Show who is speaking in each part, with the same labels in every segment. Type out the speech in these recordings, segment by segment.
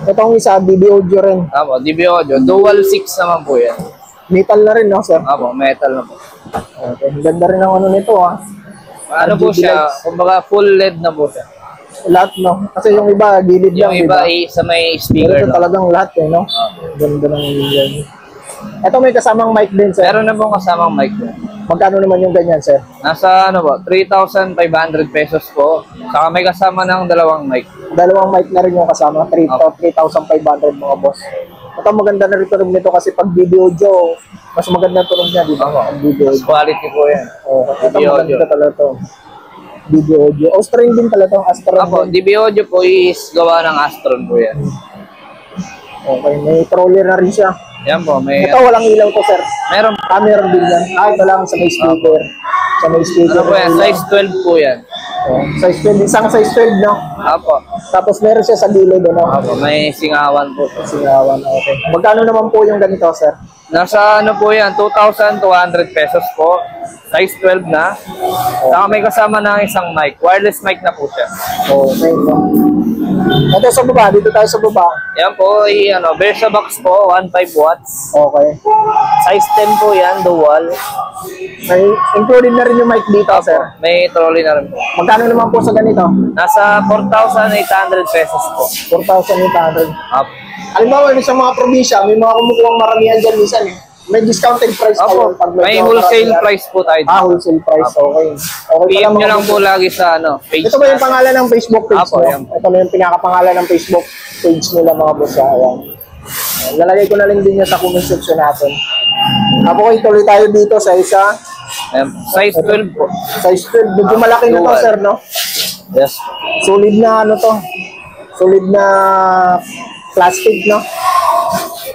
Speaker 1: Itong isa, DB audio rin.
Speaker 2: Apo, DB audio. Dual 6 naman po yan.
Speaker 1: Metal na rin, no, sir?
Speaker 2: Apo, metal na po.
Speaker 1: Okay. Ganda rin ang ano nito, ha?
Speaker 2: Ano po siya? Kumbaga full LED na po siya.
Speaker 1: Lahat, no? Kasi yung iba, gilid lang,
Speaker 2: yung iba ay sa may speaker.
Speaker 1: Pero ito talagang lahat, eh, no? Ganda ng ganyan. Ito may kasamang mic din, sir.
Speaker 2: Meron na pong kasamang mic din.
Speaker 1: Magkano naman yung ganyan, sir?
Speaker 2: Nasa ano po, 3,500 pesos po. Saka may kasama ng dalawang mic.
Speaker 1: Dalawang mic na rin yung kasama, 3,500 mga boss. Ito maganda na rin tunog nito kasi pag video audio, mas maganda tunog niya, di ba? Video audio.
Speaker 2: Quality po yan.
Speaker 1: Ito maganda talaga to. Video audio. Astron din pala to, Astron.
Speaker 2: Apo, DB audio po is gawa ng Astron po yan.
Speaker 1: Okay, may troller na rin siya.
Speaker 2: Yan po, may...
Speaker 1: Ito walang ilaw to, sir.
Speaker 2: Meron.
Speaker 1: Meron din yan. Ito lang sa may speaker. Sa may speaker.
Speaker 2: Ano po yan? Size 12 po yan.
Speaker 1: Size 12. Isang size 12, no?
Speaker 2: Apo.
Speaker 1: Tapos meron siya sa gilid, no?
Speaker 2: Apo, may singawan po.
Speaker 1: Singawan, okay. Magkano naman po yung ganito, sir?
Speaker 2: Nasa ano po yan, 2,200 pesos po. Size 12 na. Saka may kasama ng isang mic. Wireless mic na po siya.
Speaker 1: Okay, no? Ito sa baba, dito tayo sa baba.
Speaker 2: Yan po, ano, Versa Box po, 1.5 watts.
Speaker 1: Okay.
Speaker 2: Size 10 po yan, dual.
Speaker 1: May included na rin yung mic dito, sir.
Speaker 2: May trolley na rin po.
Speaker 1: Magkano naman po sa ganito?
Speaker 2: Nasa 4,800 pesos po.
Speaker 1: 4,800.
Speaker 2: Up.
Speaker 1: Halimbawa, sa mga probinsya, may mga kumukuhang maramihan dyan minsan eh. May discounted price tayo.
Speaker 2: May wholesale price po tayo.
Speaker 1: Wholesale price. Okay.
Speaker 2: PM nyo lang po lagi sa ano, page.
Speaker 1: Ito ba yung pangalan ng Facebook page mo? Ito na yung pinakapangalan ng Facebook page nila mga boss. Ayan. Lalagay ko na lang din yan sa comment section natin. Okay, tuloy tayo dito sa isa.
Speaker 2: Size 12 po.
Speaker 1: Size 12. Medyo malaki na to, sir, no?
Speaker 2: Yes.
Speaker 1: Solid na ano to. Solid na plastic, no?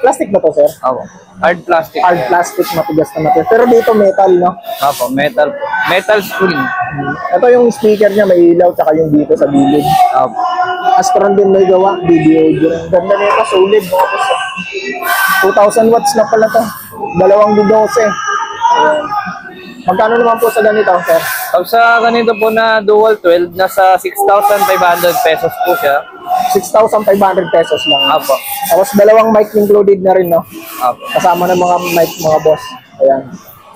Speaker 1: Plastic ba to, sir?
Speaker 2: Opo. Hard plastic.
Speaker 1: Hard plastic, matigas na matigas. Pero dito metal, no?
Speaker 2: Opo, metal po. Metal screen.
Speaker 1: Ito yung speaker niya, may ilaw, tsaka yung dito sa gilid.
Speaker 2: Opo.
Speaker 1: Astron din may gawa, video audio. Ganda nito, solid. 2,000 watts na pala to. Dalawang D12. Ayan. Magkano naman po sa ganito, sir?
Speaker 2: Sa ganito po na dual 12, nasa 6,500 pesos po siya.
Speaker 1: 6,500 pesos lang.
Speaker 2: Apo.
Speaker 1: Tapos dalawang mic included na rin, no?
Speaker 2: Apo.
Speaker 1: Kasama ng mga mic, mga boss. Ayan.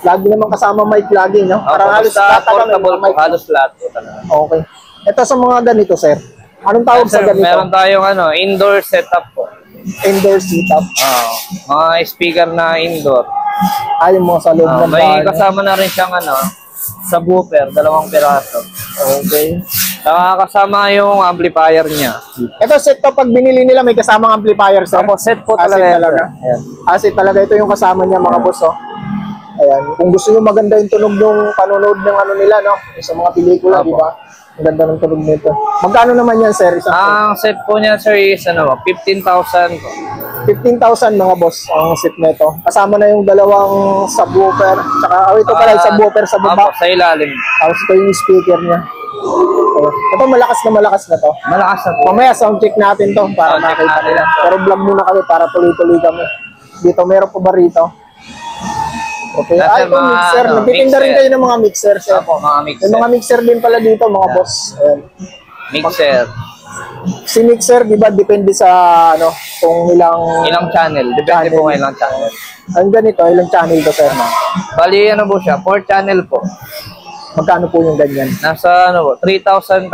Speaker 1: Lagi naman kasama mic lagi, no? Parang halos
Speaker 2: lahat portable po, halos lahat po talaga.
Speaker 1: Okay. Ito sa mga ganito, sir. Anong tawag sa ganito?
Speaker 2: Meron tayong ano, indoor setup po.
Speaker 1: Indoor setup.
Speaker 2: Mga speaker na indoor.
Speaker 1: Ay, mo sa loob ng bahay.
Speaker 2: May kasama na rin siyang ano, subwoofer, 2 piraso.
Speaker 1: Okay.
Speaker 2: Kasama yung amplifier niya.
Speaker 1: Ito set to, pag binili nila may kasamang amplifier, sir.
Speaker 2: Opo, set po talaga.
Speaker 1: Set talaga. Ito yung kasama niya, mga boss, oh. Ayan. Kung gusto nyo maganda yung tunog ng panonood ng ano nila, no? Sa mga pelikula, di ba? Ang ganda ng tunog nito. Magkano naman yan, sir?
Speaker 2: Ang set po niya, sir, is ano, 15,000 po.
Speaker 1: 15,000 mga boss ang set nito. Kasama na yung dalawang subwoofer. Tsaka, ito pala yung subwoofer sa baba.
Speaker 2: Sa ilalim.
Speaker 1: Tapos ito yung speaker niya. Ito malakas na to.
Speaker 2: Malakas na po.
Speaker 1: Mamaya sound check natin to para makita nila. Pero vlog muna kami para tuloy-tuloy kami. Dito, meron po ba rito? Okay. Ito mixer. Nagtitinda rin kayo ng mga mixer, sir.
Speaker 2: Opo, mga mixer.
Speaker 1: Yung mga mixer din pala dito, mga boss. Ayan.
Speaker 2: Mixer.
Speaker 1: Si mixer, di ba, depende sa ano, kung
Speaker 2: ilang channel. Depende po kung ilang channel.
Speaker 1: Ang ganito, ilang channel to, sir?
Speaker 2: Bali, ano po siya? 4 channel po.
Speaker 1: Magkano po yung ganyan?
Speaker 2: Nasa, ano po, 3,500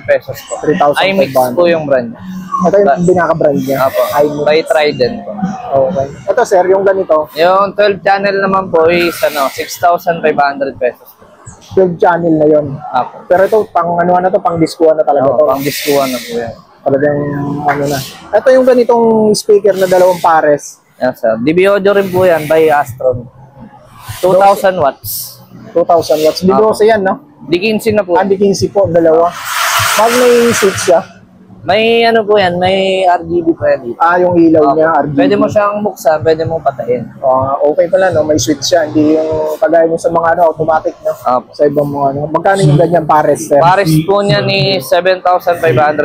Speaker 2: pesos po.
Speaker 1: 3,500.
Speaker 2: iMix po yung brand niya.
Speaker 1: Ito yung binaka-brand niya.
Speaker 2: Apo. By Trident po.
Speaker 1: Okay. Ito, sir, yung ganito.
Speaker 2: Yung 12 channel naman po is, ano, 6,500 pesos.
Speaker 1: 12 channel na yon.
Speaker 2: Apo.
Speaker 1: Pero ito, pang ano na to, pang diskuhan na talaga to.
Speaker 2: Pang diskuhan na po yan.
Speaker 1: Talagang ano na. Ito yung ganitong speaker na 2 pares.
Speaker 2: Yan, sir. DB audio rin po yan by Astron. 2,000 watts.
Speaker 1: 2,000 watts. D12 yan, no?
Speaker 2: D15 na po.
Speaker 1: D15 po, dalawa. Mag may switch siya.
Speaker 2: May ano po yan, may RGB pa yan dito.
Speaker 1: Yung ilaw niya, RGB.
Speaker 2: Pwede mo siyang buksan, pwede mo patayin.
Speaker 1: Okay pala, no? May switch siya. Hindi yung kagaya mo sa mga ano, automatic, no? Sa ibang mga ano. Magkano yung ganyan pares, sir?
Speaker 2: Pares po niya ni 7,500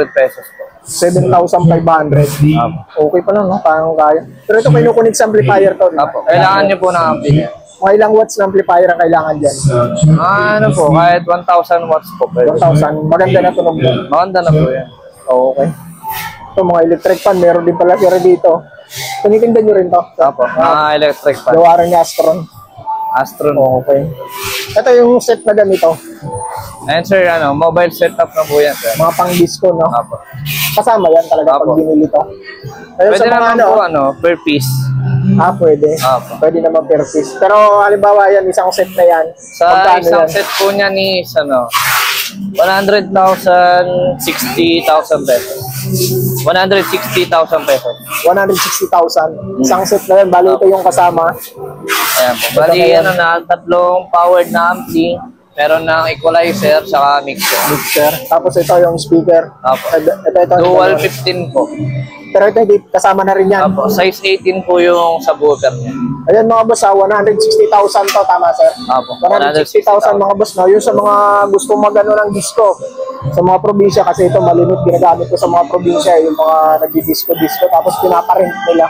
Speaker 2: pesos po.
Speaker 1: 7,500. Okay pa lang, no? Parang kaya. Pero ito, may nukunig sa amplifier to.
Speaker 2: Kailangan niyo po ng amplifier.
Speaker 1: Mga ilang watts na amplifier ang kailangan dyan?
Speaker 2: Ano po, kahit 1,000 watts po.
Speaker 1: 1,000. Maganda na tunog mo.
Speaker 2: Maganda na po yan.
Speaker 1: Okay. Ito, mga electric fan. Meron din pala sila dito. Tinitindan nyo rin to.
Speaker 2: Opo, mga electric fan.
Speaker 1: Gawa rin ni Astron.
Speaker 2: Astron.
Speaker 1: Okay. Ito yung set na ganito.
Speaker 2: And sir, mobile setup na po yan, sir.
Speaker 1: Mga pang disco, no?
Speaker 2: Opo.
Speaker 1: Kasama yan talaga
Speaker 2: Apo.
Speaker 1: pag binili to. Pero
Speaker 2: Pwede
Speaker 1: sa mga
Speaker 2: naman po, per piece.
Speaker 1: Pwede.
Speaker 2: Apo.
Speaker 1: Pwede naman per piece. Pero halimbawa yan, isang set na yan.
Speaker 2: Sa
Speaker 1: magkano
Speaker 2: isang
Speaker 1: yan?
Speaker 2: set po niya ni 100,000, 60,000 pesos. 160,000 pesos.
Speaker 1: 160,000. Isang set na yan. Bali ito yung kasama.
Speaker 2: Ayan po. Bali, tatlong powered na ampli. Meron ng equalizer, saka mixer.
Speaker 1: Mixer. Tapos ito yung speaker.
Speaker 2: Apo.
Speaker 1: Ito.
Speaker 2: Dual 15 po.
Speaker 1: Pero ito, kasama na rin yan.
Speaker 2: Apo. Size 18 po yung subwoofer niya.
Speaker 1: Ayan mga boss, 160,000 to. Tama, sir?
Speaker 2: Apo.
Speaker 1: 160,000 mga boss. No? Yung sa mga gusto magano ng disco. Sa mga probinsya, kasi ito malimit. Ginagamit ko sa mga probinsya. Yung mga nagdi-disco-disco. Tapos pinaparent nila.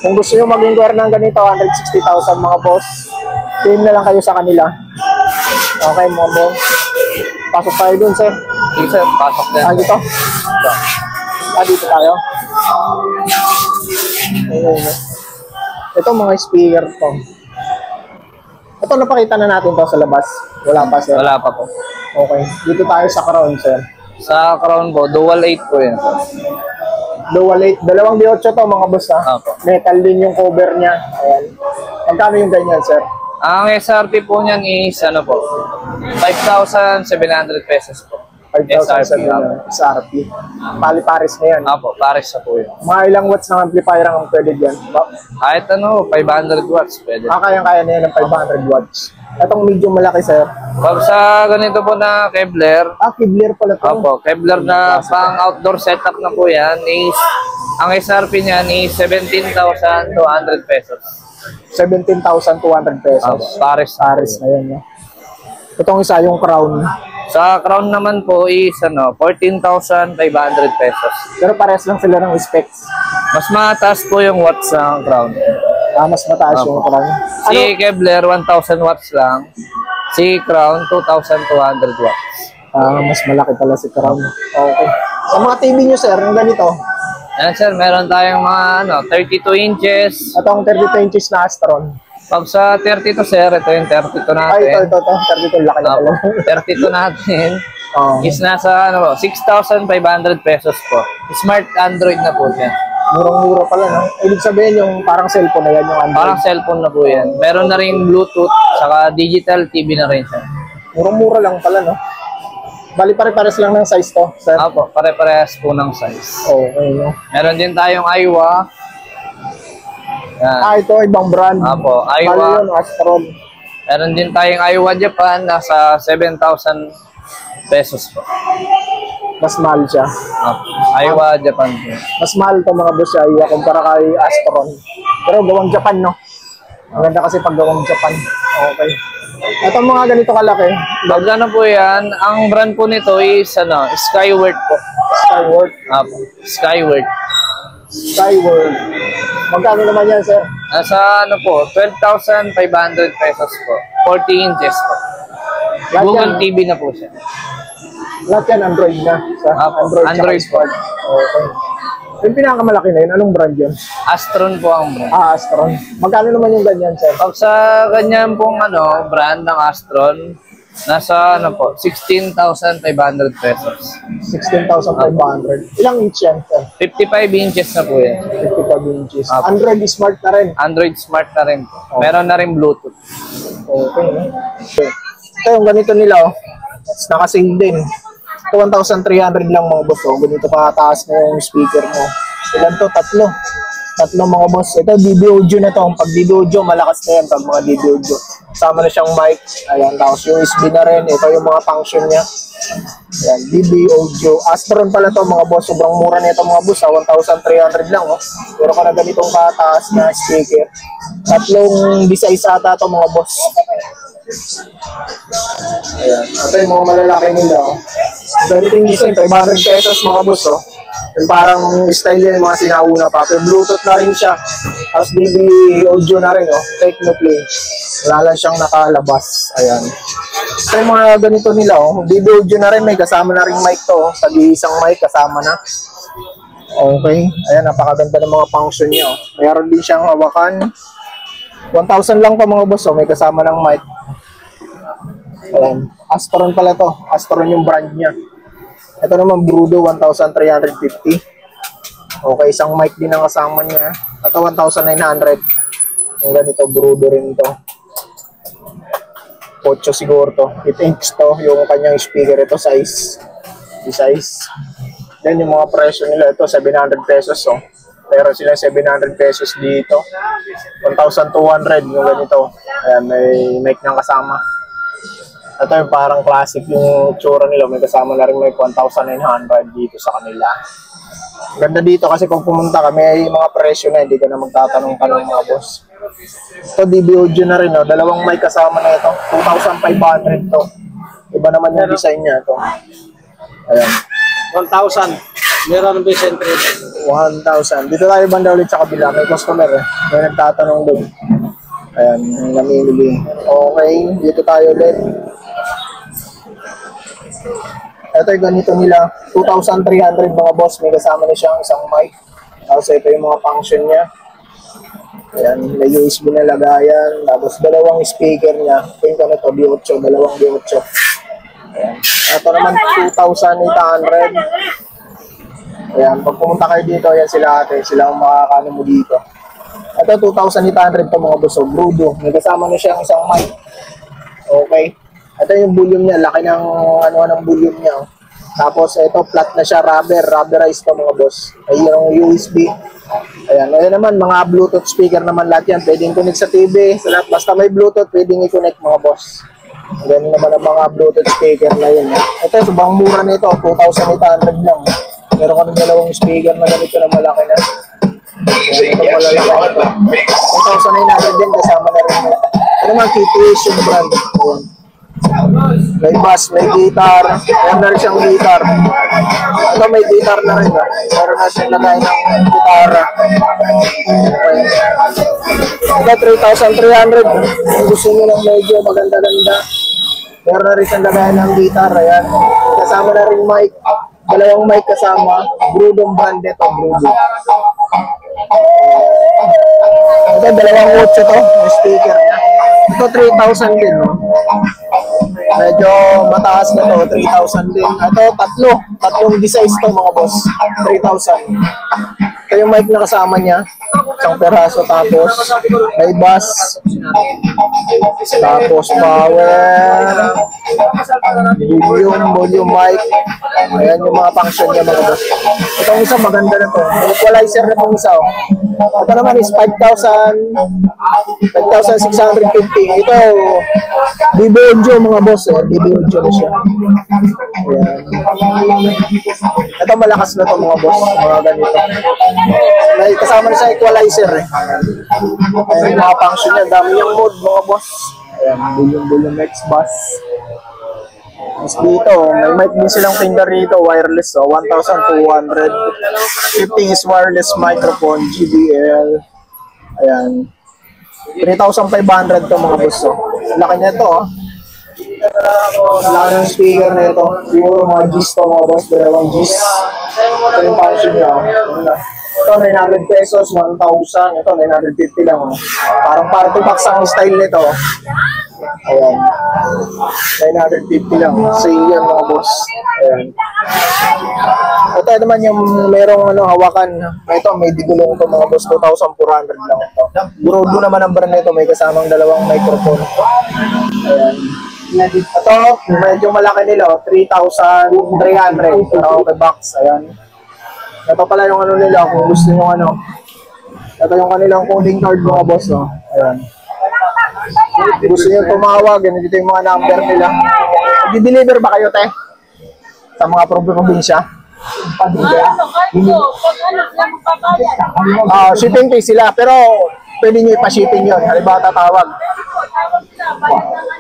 Speaker 1: Kung gusto nyo mag-inquire ng ganito, 160,000 mga boss. Team na lang kayo sa kanila. Okay, mga boss. Pasok tayo dun, sir.
Speaker 2: Sige sir, pasok din.
Speaker 1: Dito. Dito tayo. Ayun. Ito mga speaker to. Ito napakita na natin to sa labas. Wala pa, sir.
Speaker 2: Wala pa po.
Speaker 1: Okay. Dito tayo sa crown, sir.
Speaker 2: Sa crown po, dual 8 po yan.
Speaker 1: Dual 8. Dalawang D8 to mga boss, ha?
Speaker 2: Opo.
Speaker 1: Metal din yung cover niya. Ayan. Magkano yung ganyan, sir?
Speaker 2: Ang SRP po niyan is 5,700 pesos po.
Speaker 1: 5,000 SRP. Pali-pares na yan.
Speaker 2: Apo, pares na po yun.
Speaker 1: Mga ilang watts ng amplifier ang pwede dyan?
Speaker 2: Kahit 500 watts pwede.
Speaker 1: Kayang-kaya na yan ng 500 watts. Itong medium malaki, sir.
Speaker 2: Pag sa ganito po na Kevlar,
Speaker 1: Kevlar pala to.
Speaker 2: Apo, Kevlar na pang outdoor setup na po yan is, ang SRP niyan is 17,200 pesos.
Speaker 1: 17,200 pesos.
Speaker 2: Apo, pares
Speaker 1: na yan. Itong isa yung crown.
Speaker 2: Sa crown naman po is 14,500 pesos.
Speaker 1: Pero parehas lang sila ng specs.
Speaker 2: Mas mataas po yung watts ng crown.
Speaker 1: Mas mataas yung crown.
Speaker 2: Si Kevlar 1,000 watts lang. Si crown 2,200 watts.
Speaker 1: Mas malaki pala si crown. Okay. Sa mga TV nyo, sir, yung ganito.
Speaker 2: Yan sir, meron tayong mga 32 inches.
Speaker 1: Itong 32 inches na Astron.
Speaker 2: Pag sa 32 sir, ito yung 32 natin.
Speaker 1: Ito. 32, laki na pala.
Speaker 2: 32 natin is nasa 6,500 pesos po. Smart Android na po siya.
Speaker 1: Murang-mura pala, no? Ibig sabihin yung parang cellphone na yan, yung Android.
Speaker 2: Parang cellphone na po yan. Meron na rin Bluetooth, saka digital TV na rin siya.
Speaker 1: Murang-mura lang pala, no? Bali pare-pares lang ng size to, sir.
Speaker 2: Apo, pare-parehas po ng size.
Speaker 1: Okay, no?
Speaker 2: Meron din tayong Aiwa. Yan.
Speaker 1: Ito, ibang brand.
Speaker 2: Apo, Aiwa.
Speaker 1: Bali yun, Astron.
Speaker 2: Meron din tayong Aiwa Japan, nasa 7,000 pesos po.
Speaker 1: Mas mahal siya.
Speaker 2: Aiwa Japan po.
Speaker 1: Mas mahal to mga boss, Aiwa, kumpara kay Astron. Pero gawang Japan, no? Ang ganda kasi pag gawang Japan. Okay. Ito mga ganito kalaki.
Speaker 2: Pag po yan, ang brand po nito is Skyward po.
Speaker 1: Skyward.
Speaker 2: Apo, Skyward.
Speaker 1: Skyward. Magkano naman yan, sir?
Speaker 2: Nasa 12,500 pesos po. 40 inches po.
Speaker 1: Lahat
Speaker 2: Google
Speaker 1: yan,
Speaker 2: TV na po siya.
Speaker 1: lahat yan Android na. Sa
Speaker 2: Apo, Android
Speaker 1: Sport. Okay. Yung pinakamalaki na yun, anong brand yun?
Speaker 2: Astron po ang brand.
Speaker 1: Astron. Magkano naman yung ganyan, sir?
Speaker 2: Pag sa ganyan pong brand ng Astron, nasa 16,500 pesos.
Speaker 1: 16,500. Ilang inch yan, sir?
Speaker 2: 55 inches na po yan.
Speaker 1: 55 inches.
Speaker 2: Apo.
Speaker 1: Android Smart na rin.
Speaker 2: Android Smart na rin po. Meron na rin Bluetooth.
Speaker 1: Okay. Ito yung ganito nila, oh. Nakasing din. Ito 1,300 lang mga boss, oh. Ganito kataas na yung speaker mo. Ilan to? Tatlo mga boss. Ito DB audio na to. Pag DB audio, malakas na yan pag mga DB audio. Kasama na siyang mic. Ayan, tapos USB na rin. Ito yung mga function niya. Ayan, DB audio. Astron pala to mga boss. Sobrang mura nito mga boss. 1,300 lang, oh. Pero kung na ganitong kataas na speaker. Tatlong device ata to mga boss. Ayan. Ito yung mga malalaki nila, oh. Everything design, 500 pesos mga boss, oh. Yung parang style yan, mga sinauna pa. Pero Bluetooth na rin siya. Tapos DB audio na rin, oh. Technoplay. Wala lang siyang nakalabas. Ayan. So yung mga ganito nila, oh. DB audio na rin, may kasama na rin mic to, oh. Tag-iisang mic kasama na. Okay. Ayan, napakaganda ng mga function niya. Oh. Mayroon din siyang hawakan. 1,000 lang to mga boss. Oh. May kasama ng mic. Ayan. Astron pala to. Astron yung brand niya. Ito naman Brudo, 1,350. Okay, isang mic din ang kasama niya. Ito 1,900. Ang ganito, Brudo rin to. 8 siguro to. 8 inch to. Yung kanyang speaker ito, size. Size. Yan yung mga presyo nila. Ito, 700 pesos. So. Pero sila 700 pesos dito. 1,200 yung ganito. Ayan, may mic nang kasama. Ito yung parang classic yung tsura nila. May kasama na rin may 1,900 dito sa kanila. Ganda dito kasi kung pumunta ka, may mga presyo na. Hindi ka na magtatanong-tanong mga boss. Ito, DB audio na rin. Oh. Dalawang mic kasama na ito. 2,500 to. Iba naman yung design niya. Ito. Ayan.
Speaker 3: 1,000. Meron ng Vicente.
Speaker 1: 1,000. Dito tayo banda ulit sa kabila. May customer eh. May nagtatanong doon. Ayan, namimili. Okay, dito tayo ulit. Ito yung ganito nila. 2,300 mga boss. May kasama na siyang isang mic. Tapos ito yung mga function niya. Ayan, may USB na lagayan. Tapos dalawang speaker niya. Ito yung ito, D8. Dalawang D8. Ayan. Ito naman 2,800. Ayan, pag pumunta kayo dito, ayan sila ate, sila ang makakano mo dito. Ito 2,800 to mga boss, Brudo. May kasama na siyang isang mic. Okay. Ito yung volume niya, laki ng ng volume niya. Oh. Tapos ito flat na siya, rubberized to mga boss. Ayun yung USB. Ayan, ayan naman mga Bluetooth speaker naman lahat yan. Pwedeng connect sa TV, sa lahat. Basta may Bluetooth, pwedeng i-connect mga boss. Ganun naman ang mga Bluetooth speaker na yun. Ito, subang mura nito, 2,800 lang. Meron kami dalawang speaker na ganito na malaki na. Ito malalaki ito. 2,900 din, kasama na rin. Ito naman, KTS yung brand. Ayan. May bass, may guitar. Meron na rin siyang guitar. Ito may guitar na rin. Meron na siyang lagay ng gitara. Ito 3,300. Kung gusto nyo lang medyo maganda-ganda. Meron na rin siyang lagay ng guitar. Ayan. Kasama na rin mic. Dalawang mic kasama. Brudo brand ito. Brudo. Ito dalawang 8 to. May speaker niya. Ito 3,000 din. No? Medyo mataas na to, 3,000 din. Ito, tatlong designs to mga boss, 3,000. Ito yung mic na kasama niya, isang peraso, tapos may bass, tapos power, volume mic. Ayan yung mga function niya mga boss. Itong isa maganda na to, equalizer na itong isa. Oh. Ito naman is 5,650. Ito, DB audio mga boss. DB audio na siya. Ayan. Ito malakas na to mga boss. Mga ganito. May kasama na sa equalizer eh. Ayan yung mga function niya. Dami yung mode mga boss. Ayan, volume X bass. Mas dito, may mic din silang finger rito, wireless, 1,200. Shifting is wireless microphone, JBL. Ayan. 3,500 to mga boss. Laki niya to. Laki ng speaker na ito. Siguro mga G's to mga boss, dalawang G's. Ito yung function niya. Ito, 900 pesos, 1,000. Ito, 950 lang. Parang party box ang style nito. Ayan. 950 lang. Sale yan mga boss. Ayan. Ito naman yung merong hawakan. Ito, may digulong to mga boss. 2,400 lang ito. Brudo naman ang brand nito. May kasamang dalawang microphone. Ayan. Ito, medyo malaki nila. 3,300. Okay, box. Ayan. Ito pala yung nila. Kung gusto nyo ito yung kanilang coding card mga boss. Ayan. Gusto nyo tumawag, dito yung mga number nila. Mag-deliver ba kayo, te? Sa mga probinsya? Shipping fee sila, pero pwede nyo ipa-shipping yun. Halimbawa tatawag.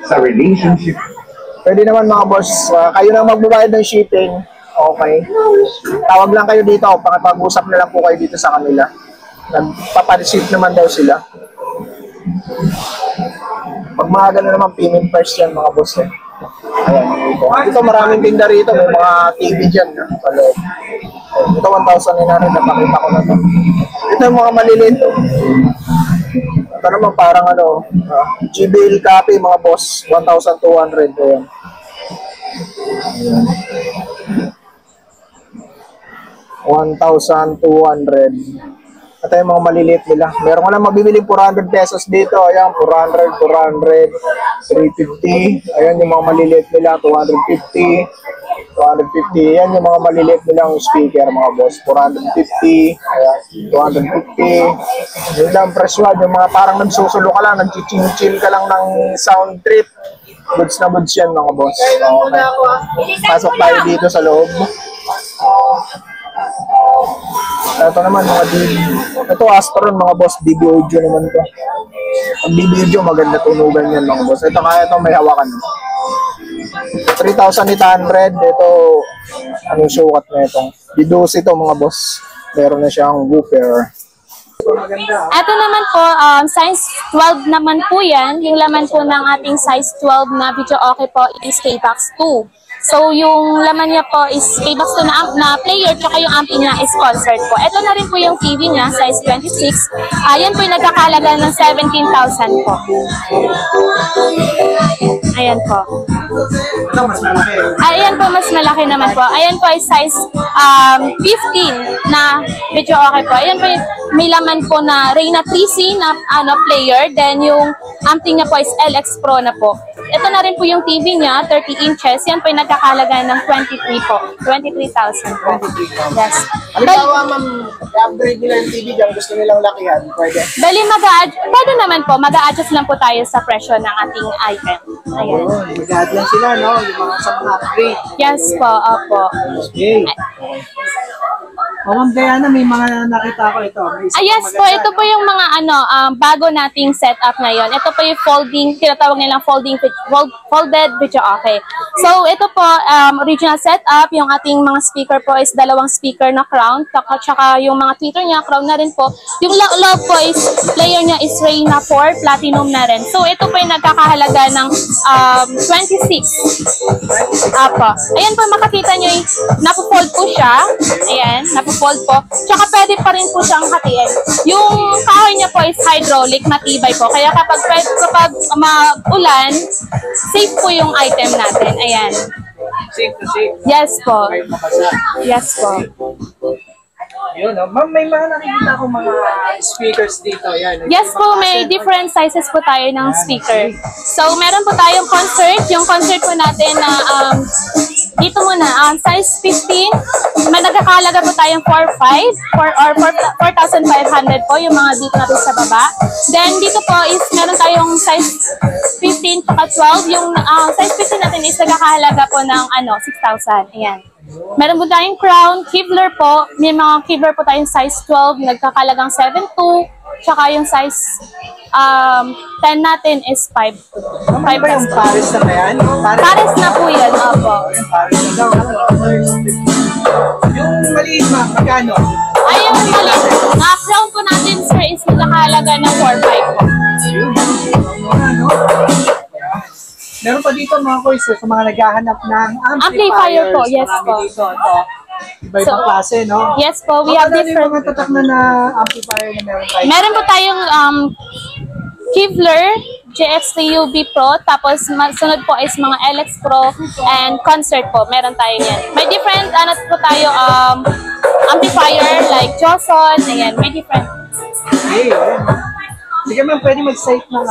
Speaker 4: Sa relationship.
Speaker 1: Pwede naman mga boss, kayo na magbabayad ng shipping. Okay. Tawag lang kayo dito, pag-usap na lang po kayo dito sa kanila. Nagpapareceive naman daw sila. Pag mga gano'n naman, payment first yan mga boss eh. Ayan, ito. Ito maraming tinda rito, may mga TV dyan. Sa loob. Ito 1,900, napakita ko na to. Ito yung mga maliliit to. Ito naman parang ano, JBL copy mga boss, 1,200. Ayan. 1,200. Ito yung mga maliliit nila. Meron ko lang mabibili 400 pesos dito. Ayan, 400, 400, 350. Ayan yung mga maliliit nila, 250. 250. Yan yung mga maliliit nilang speaker, mga boss. 450. Ayan, 250. Yun lang, presyo. Yung mga parang nagsusulo ka lang, nag-chill ka lang ng sound trip. Goods na goods yan, mga boss. Okay. Pasok tayo dito sa loob. Ito naman mga ito Astron mga boss, DB audio naman to. Ang DB audio maganda tunugan yan mga boss. Ito kaya ito may hawakan. 3,800. Ito anong sukat na ito? D12 ito mga boss. Meron na siyang woofer.
Speaker 4: Ito naman po, size 12 naman po yan. Yung laman po ng ating size 12 na video okay po is K-Box 2. So, yung laman niya po is K-Box 2 na player, tsaka yung ampli niya is concert po. Ito na rin po yung TV niya, size 26. Ayan po yung nagkakalaga ng 17,000 po. Ayan po. Ayan po, mas malaki naman po. Ayan po ay size 15 na video okay po. Ayan po yung may laman po na Reyna 3C na player. Then yung ampli niya po is LX Pro na po. Ito na rin po yung TV niya, 30 inches. Yan po yung nagkakalaga ng 23 po. 23,000 po. Yes.
Speaker 1: Halimbawa, ma'am, i-upgrade nila yung TV dyan, gusto nilang lakihan, pwede?
Speaker 4: Bali, pwede naman po. Mag-a-adjust lang po tayo sa presyo ng ating item. Ayan.
Speaker 1: Mag-add lang sila, no? Yung mga sa mga upgrade.
Speaker 4: Yes po, opo.
Speaker 1: Okay. Ma'am Diana, may mga nakita ko ito.
Speaker 4: Yes po, ito po yung mga bago nating setup ngayon. Ito po yung folding, tinatawag nilang folded video okay. So ito po, original setup, yung ating mga speaker po is dalawang speaker na crown, tsaka yung mga tweeter niya, crown na rin po. Yung loob po is, player niya is Reyna 4, platinum na rin. So ito po yung nagkakahalaga ng 26. Apo. Ayan po, makakita nyo yung napo-fold po siya. Ayan, napo-fold po. Tsaka pwede pa rin po siyang hatiin. Yung kahoy niya po is hydraulic, matibay po. Kaya kapag maulan, safe po yung item natin. Ayan.
Speaker 3: Safe to safe.
Speaker 4: Yes po.
Speaker 3: May mabasa.
Speaker 4: Yes po.
Speaker 3: Yun, oh. Ma'am, may mga nakikita ko mga speakers dito. Yan.
Speaker 4: Yes po, may different sizes po tayo ng speaker. So, meron po tayong concert. Yung concert po natin na dito muna, size 15. May nagkakalaga po tayong 4,500 po, yung mga dito natin sa baba. Then, dito po is meron tayong size 15 at 12. Yung size 15 natin is nagkakahalaga po ng 6,000. Ayan. Meron po tayong crown, Kevlar po. May mga Kevlar po tayong size 12, nagkakalagang 7.2. Tsaka yung size 10 natin is 5. 5
Speaker 1: Ano ba yung Paris na ba yan?
Speaker 4: Pares na po yan, opo.
Speaker 1: Paris na daw. Yung maliit ma'am, magkano?
Speaker 4: Ay, yung mali. Crown po natin, sir, is nagkakalaga ng 4.5 po.
Speaker 1: Meron pa dito mga koys, sa mga naghahanap ng
Speaker 4: Amplifier po, yes
Speaker 1: marami
Speaker 4: po.
Speaker 1: dito, ito. Iba-ibang klase, no?
Speaker 4: Yes po, we have
Speaker 1: Ano yung
Speaker 4: different.
Speaker 1: mga tatak na amplifier na meron tayo?
Speaker 4: Meron po tayong Kevlar, GX3UB Pro, tapos sunod po is mga LX Pro and Concert po. Meron tayo yan. May different, po tayo, amplifier like Johnson, ayan, may different.
Speaker 1: Okay, sige ma'am, pwede mag-site ng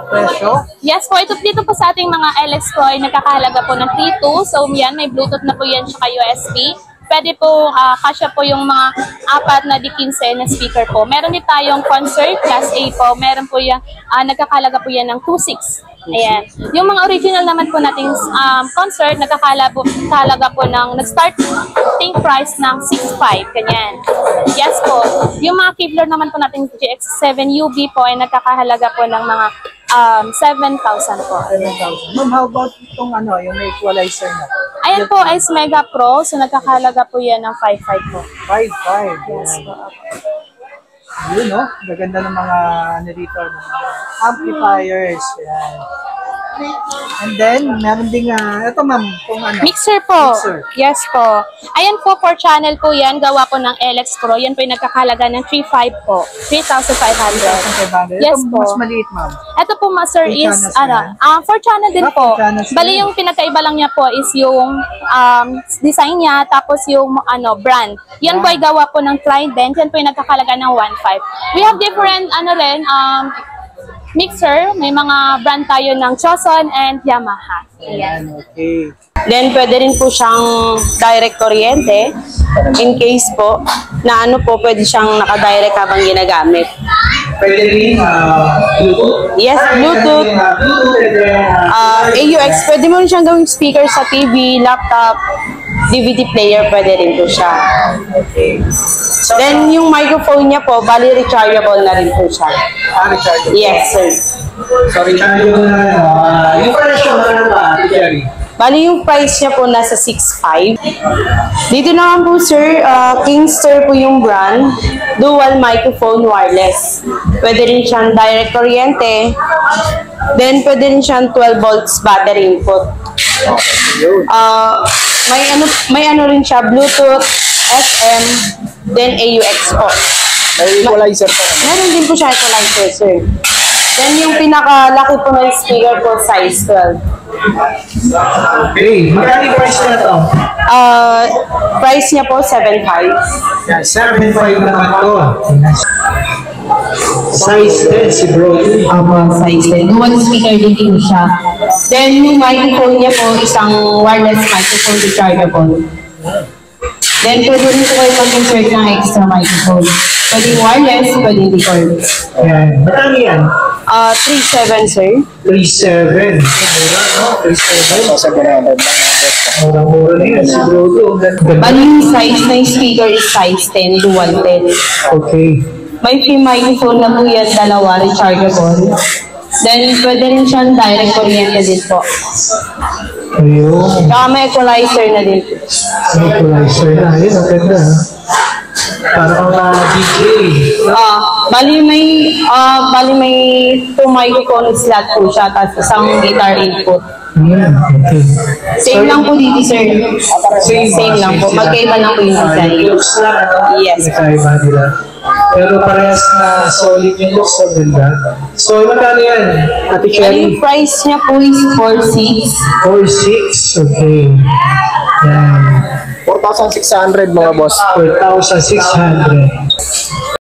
Speaker 1: presyo?
Speaker 4: Yes po, dito po sa ating mga LX Pro ay nagkakahalaga po ng 3.2. So yan, may Bluetooth na po yan tsaka USB. Pwede po, kasya po yung mga 4 na D15 na speaker po. Meron din tayong Concert, Class A po. Meron po yan, nagkakahalaga po yan ng 2.6. Ayan. Yung mga original naman po nating concert, nagkakahalaga po ng, nag-starting price ng 6.5. Ganyan. Yes po. Yung mga Kevlar naman po nating GX7UB po ay nagkakahalaga po ng mga 7,000 po.
Speaker 1: 7,000. Ma'am, how about itong yung may equalizer na?
Speaker 4: Ayan po is Mega Pro. So nagkakahalaga po yan ng 5.5 po.
Speaker 1: 5,500.
Speaker 4: Yes po.
Speaker 1: Yun, no? Gaganda ng mga dito, ng mga amplifiers. Yan.
Speaker 3: And then, meron ding, ito ma'am, kung ano.
Speaker 4: Mixer po.
Speaker 3: Mixer.
Speaker 4: Yes po. Ayan po, 4 channel po yan. Gawa po ng LX Pro. Yan po yung nagkakalaga ng 3.5 po. 3,500.
Speaker 3: 3,500.
Speaker 4: Yes
Speaker 3: Ito,
Speaker 4: po.
Speaker 3: mas maliit ma'am.
Speaker 4: Ito po, sir,
Speaker 3: Three
Speaker 4: is,
Speaker 3: channels
Speaker 4: 4 channel din
Speaker 3: 4
Speaker 4: po.
Speaker 3: channels
Speaker 4: Bali
Speaker 3: din.
Speaker 4: yung pinakaiba lang niya po is yung design niya, tapos yung brand. Yan po ay gawa po ng Trident. Yan po yung nagkakalaga ng 1.5. We have different, mixer. May mga brand tayo ng Johnson and Yamaha. Ayan.
Speaker 3: Okay.
Speaker 5: Then, pwede rin po siyang direct kuryente. In case po, na pwede siyang naka-direct habang ginagamit.
Speaker 3: Pwede rin, Bluetooth.
Speaker 5: Yes, Bluetooth. AUX, pwede mo rin siyang gawing speaker sa TV, laptop, DVD player, pwede rin po siya.
Speaker 3: Okay. So,
Speaker 5: Then, yung microphone niya po, bali rechargeable na rin po siya.
Speaker 3: recharge.
Speaker 5: Yes, sir.
Speaker 3: So, rechargeable na, yung presyo na ba, Jerry?
Speaker 5: Bali yung price niya po nasa 6.5. Dito naman po sir, Kingster po yung brand. Dual microphone wireless. Pwede rin siyang direct kuryente. Then pwede rin siyang 12 volts battery input. May ano rin siya, Bluetooth, SM, then AUX po.
Speaker 1: May equalizer pa naman.
Speaker 5: Meron din po siya equalizer sir. Then yung pinaka-laki po ng speaker po, size 12.
Speaker 3: Okay. Magkano yung price na ito?
Speaker 5: Price niya po 7.5.
Speaker 3: Yan, 7.5 naman ito. Size 10 si bro.
Speaker 5: Size 10. Dual speaker din po siya. Then yung microphone niya po, isang wireless microphone rechargeable. Then pwede rin po kayo mag-insert ng extra microphone. Pwede wireless, pwede record.
Speaker 3: Yan. Magkano yan?
Speaker 5: 3.7 sir.
Speaker 3: 3.7. Mura, no? 3.7.
Speaker 1: Sa ganun.
Speaker 3: Mura-mura na yan si bro.
Speaker 5: Bali yung size ng speaker is size 10, dual 10.
Speaker 3: Okay.
Speaker 5: May free microphone na po yan, dalawa, rechargeable. Then pwede rin siyang direct kuryente din po.
Speaker 3: Ayun.
Speaker 5: Saka may equalizer na din po.
Speaker 3: Equalizer na. Ayun, ang ganda. Parang DJ.
Speaker 5: Bali may 2 microphone slot po siya, tapos isang guitar input.
Speaker 3: Okay.
Speaker 5: Same lang po dito, sir. Same lang po. Magkaiba lang po yung design.
Speaker 3: Looks lang, ano?
Speaker 5: Yes.
Speaker 3: Magkaiba nila. Pero parehas na solid yung looks ng ganda. So, magkano yan? Ate
Speaker 5: Bali
Speaker 3: Cherry?
Speaker 5: yung price niya po is 4.6.
Speaker 3: 4.6. Okay. Yan.
Speaker 1: 4,600 mga boss.
Speaker 3: 4,600.